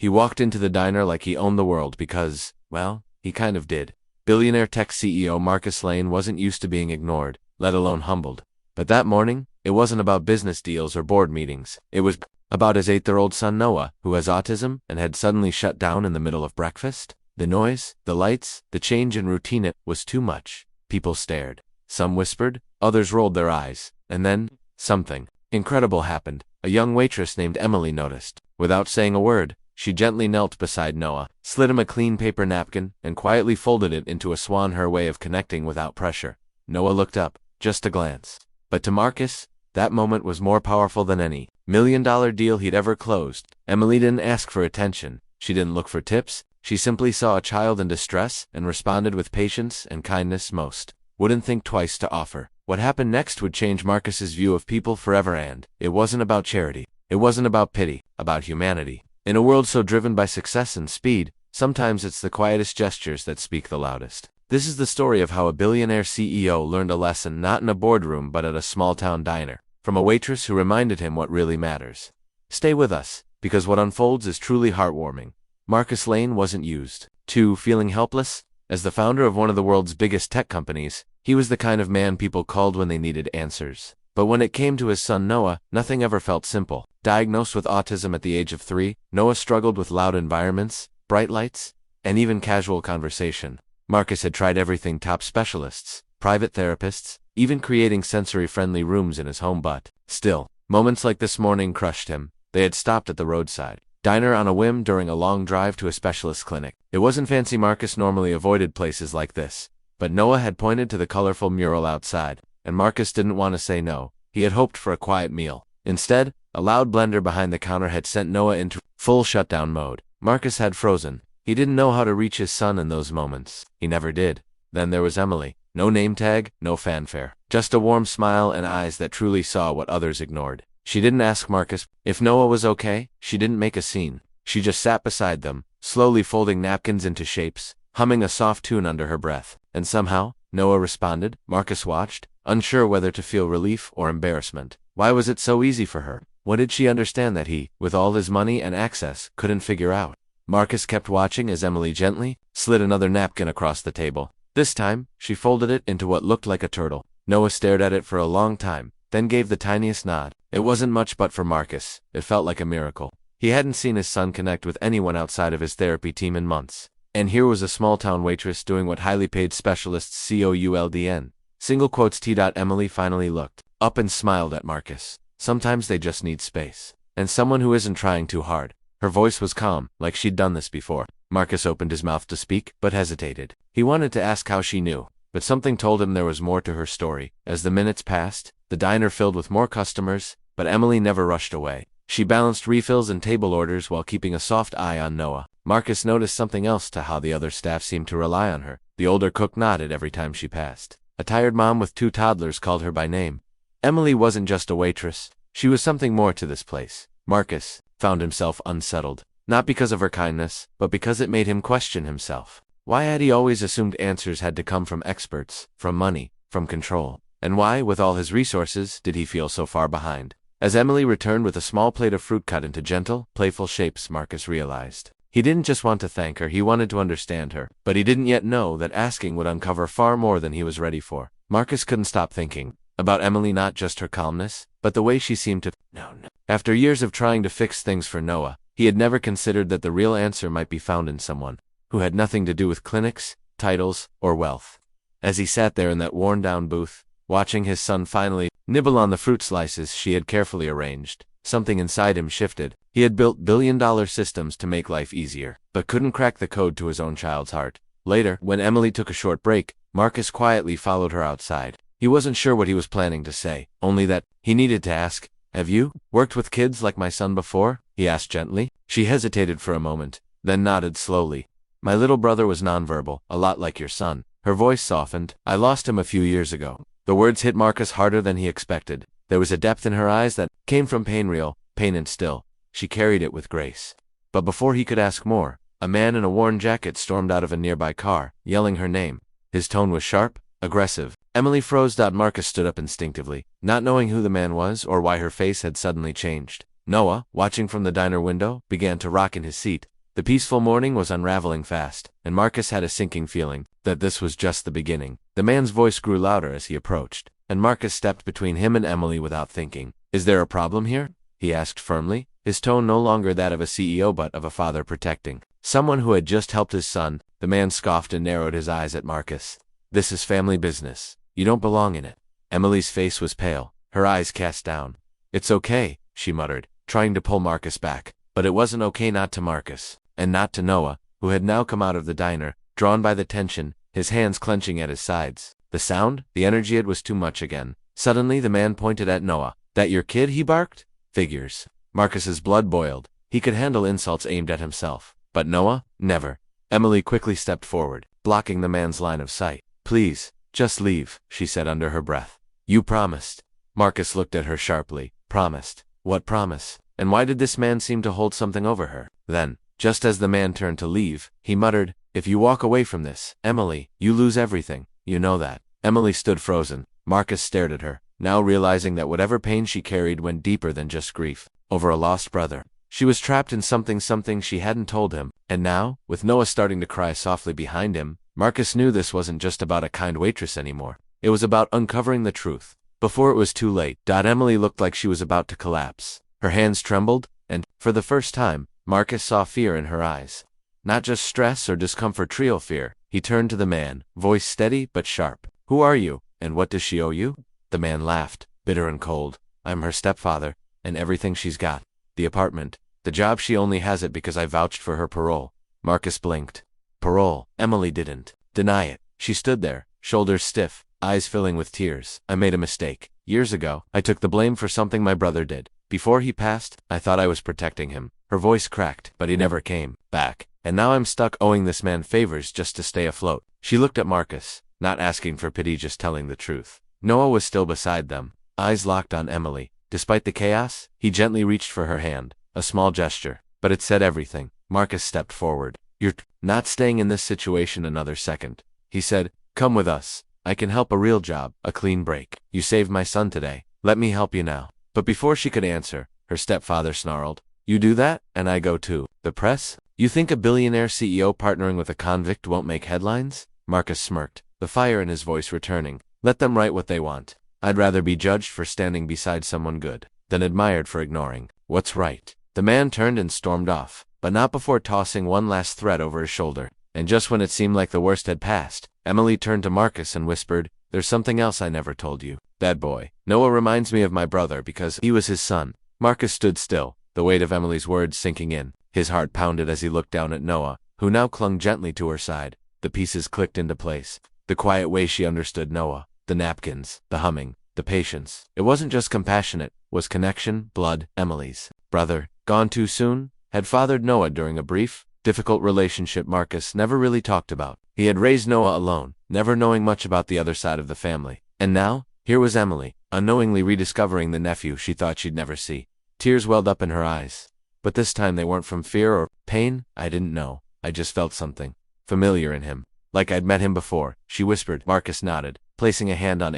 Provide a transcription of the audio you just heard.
He walked into the diner like he owned the world because, well, he kind of did. Billionaire tech CEO Marcus Lane wasn't used to being ignored, let alone humbled. But that morning, it wasn't about business deals or board meetings. It was about his 8-year-old son Noah, who has autism and had suddenly shut down in the middle of breakfast. The noise, the lights, the change in routine, it was too much. People stared. Some whispered, others rolled their eyes. And then, something incredible happened. A young waitress named Emily noticed. Without saying a word, she gently knelt beside Noah, slid him a clean paper napkin, and quietly folded it into a swan, her way of connecting without pressure. Noah looked up, just a glance. But to Marcus, that moment was more powerful than any million-dollar deal he'd ever closed. Emily didn't ask for attention. She didn't look for tips. She simply saw a child in distress and responded with patience and kindness most wouldn't think twice to offer. What happened next would change Marcus's view of people forever, and it wasn't about charity. It wasn't about pity, about humanity. In a world so driven by success and speed, sometimes it's the quietest gestures that speak the loudest. This is the story of how a billionaire CEO learned a lesson not in a boardroom but at a small-town diner, from a waitress who reminded him what really matters. Stay with us, because what unfolds is truly heartwarming. Marcus Lane wasn't used to feeling helpless. As the founder of one of the world's biggest tech companies, he was the kind of man people called when they needed answers. But when it came to his son Noah, nothing ever felt simple. Diagnosed with autism at the age of 3, Noah struggled with loud environments, bright lights, and even casual conversation. Marcus had tried everything: top specialists, private therapists, even creating sensory-friendly rooms in his home, but still, moments like this morning crushed him. They had stopped at the roadside diner on a whim during a long drive to a specialist clinic. It wasn't fancy. Marcus normally avoided places like this, but Noah had pointed to the colorful mural outside, and Marcus didn't want to say no. He had hoped for a quiet meal. Instead, a loud blender behind the counter had sent Noah into full shutdown mode. Marcus had frozen. He didn't know how to reach his son in those moments. He never did. Then there was Emily. No name tag, no fanfare. Just a warm smile and eyes that truly saw what others ignored. She didn't ask Marcus if Noah was okay. She didn't make a scene. She just sat beside them, slowly folding napkins into shapes, humming a soft tune under her breath. And somehow, Noah responded. Marcus watched, unsure whether to feel relief or embarrassment. Why was it so easy for her? What did she understand that he, with all his money and access, couldn't figure out? Marcus kept watching as Emily gently slid another napkin across the table. This time, she folded it into what looked like a turtle. Noah stared at it for a long time, then gave the tiniest nod. It wasn't much, but for Marcus, it felt like a miracle. He hadn't seen his son connect with anyone outside of his therapy team in months. And here was a small-town waitress doing what highly paid specialists couldn't. Single quotes T. Emily finally looked up and smiled at Marcus. Sometimes they just need space. And someone who isn't trying too hard. Her voice was calm, like she'd done this before. Marcus opened his mouth to speak, but hesitated. He wanted to ask how she knew, but something told him there was more to her story. As the minutes passed, the diner filled with more customers, but Emily never rushed away. She balanced refills and table orders while keeping a soft eye on Noah. Marcus noticed something else to how the other staff seemed to rely on her. The older cook nodded every time she passed. A tired mom with 2 toddlers called her by name. Emily wasn't just a waitress. She was something more to this place. Marcus found himself unsettled, not because of her kindness, but because it made him question himself. Why had he always assumed answers had to come from experts, from money, from control? And why, with all his resources, did he feel so far behind? As Emily returned with a small plate of fruit cut into gentle, playful shapes, Marcus realized he didn't just want to thank her, he wanted to understand her. But he didn't yet know that asking would uncover far more than he was ready for. Marcus couldn't stop thinking about Emily, not just her calmness, but the way she seemed to no. After years of trying to fix things for Noah, he had never considered that the real answer might be found in someone who had nothing to do with clinics, titles, or wealth. As he sat there in that worn-down booth, watching his son finally nibble on the fruit slices she had carefully arranged, something inside him shifted. He had built billion-dollar systems to make life easier, but couldn't crack the code to his own child's heart. Later, when Emily took a short break, Marcus quietly followed her outside. He wasn't sure what he was planning to say, only that he needed to ask, "Have you worked with kids like my son before?" he asked gently. She hesitated for a moment, then nodded slowly. "My little brother was nonverbal, a lot like your son." Her voice softened. "I lost him a few years ago." The words hit Marcus harder than he expected. There was a depth in her eyes that came from pain, real pain, and still, she carried it with grace. But before he could ask more, a man in a worn jacket stormed out of a nearby car, yelling her name. His tone was sharp, aggressive. Emily froze. Marcus stood up instinctively, not knowing who the man was or why her face had suddenly changed. Noah, watching from the diner window, began to rock in his seat. The peaceful morning was unraveling fast, and Marcus had a sinking feeling that this was just the beginning. The man's voice grew louder as he approached, and Marcus stepped between him and Emily without thinking. "Is there a problem here?" he asked firmly, his tone no longer that of a CEO but of a father protecting someone who had just helped his son. The man scoffed and narrowed his eyes at Marcus. "This is family business. You don't belong in it." Emily's face was pale, her eyes cast down. "It's okay," she muttered, trying to pull Marcus back. But it wasn't okay not to Marcus, and not to Noah, who had now come out of the diner, drawn by the tension, his hands clenching at his sides. The sound, the energy, it was too much again. Suddenly the man pointed at Noah. "That your kid?" he barked. Figures. Marcus's blood boiled. He could handle insults aimed at himself. But Noah? Never. Emily quickly stepped forward, blocking the man's line of sight. "Please, just leave," she said under her breath. "You promised." Marcus looked at her sharply. "Promised? What promise? And why did this man seem to hold something over her?" Then, just as the man turned to leave, he muttered, "If you walk away from this, Emily, you lose everything. You know that." Emily stood frozen. Marcus stared at her, now realizing that whatever pain she carried went deeper than just grief over a lost brother. She was trapped in something she hadn't told him, and now, with Noah starting to cry softly behind him, Marcus knew this wasn't just about a kind waitress anymore. It was about uncovering the truth. Before it was too late, Emily looked like she was about to collapse. Her hands trembled, and, for the first time, Marcus saw fear in her eyes. Not just stress or discomfort, real fear. He turned to the man, voice steady but sharp. "Who are you, and what does she owe you?" The man laughed, bitter and cold. "I'm her stepfather, and everything she's got. The apartment. The job, she only has it because I vouched for her parole." Marcus blinked. Parole. Emily didn't deny it. She stood there, shoulders stiff, eyes filling with tears. "I made a mistake. Years ago, I took the blame for something my brother did. Before he passed, I thought I was protecting him." Her voice cracked, but he never came back. "And now I'm stuck owing this man favors just to stay afloat." She looked at Marcus, not asking for pity, just telling the truth. Noah was still beside them, eyes locked on Emily. Despite the chaos, he gently reached for her hand, a small gesture, but it said everything. Marcus stepped forward. "You're not staying in this situation another second," he said. "Come with us. I can help. A real job, a clean break. You saved my son today. Let me help you now." But before she could answer, her stepfather snarled, "You do that, and I go too. The press? You think a billionaire CEO partnering with a convict won't make headlines?" Marcus smirked, the fire in his voice returning. "Let them write what they want. I'd rather be judged for standing beside someone good than admired for ignoring what's right." The man turned and stormed off, but not before tossing one last threat over his shoulder. And just when it seemed like the worst had passed, Emily turned to Marcus and whispered, "There's something else I never told you. That boy, Noah, reminds me of my brother because he was his son." Marcus stood still, the weight of Emily's words sinking in. His heart pounded as he looked down at Noah, who now clung gently to her side. The pieces clicked into place. The quiet way she understood Noah, the napkins, the humming, the patience. It wasn't just compassionate, was connection, blood. Emily's brother, gone too soon, had fathered Noah during a brief, difficult relationship Marcus never really talked about. He had raised Noah alone, never knowing much about the other side of the family. And now, here was Emily, unknowingly rediscovering the nephew she thought she'd never see. Tears welled up in her eyes. But this time they weren't from fear or pain. "I didn't know. I just felt something familiar in him. Like I'd met him before," she whispered. Marcus nodded, placing a hand on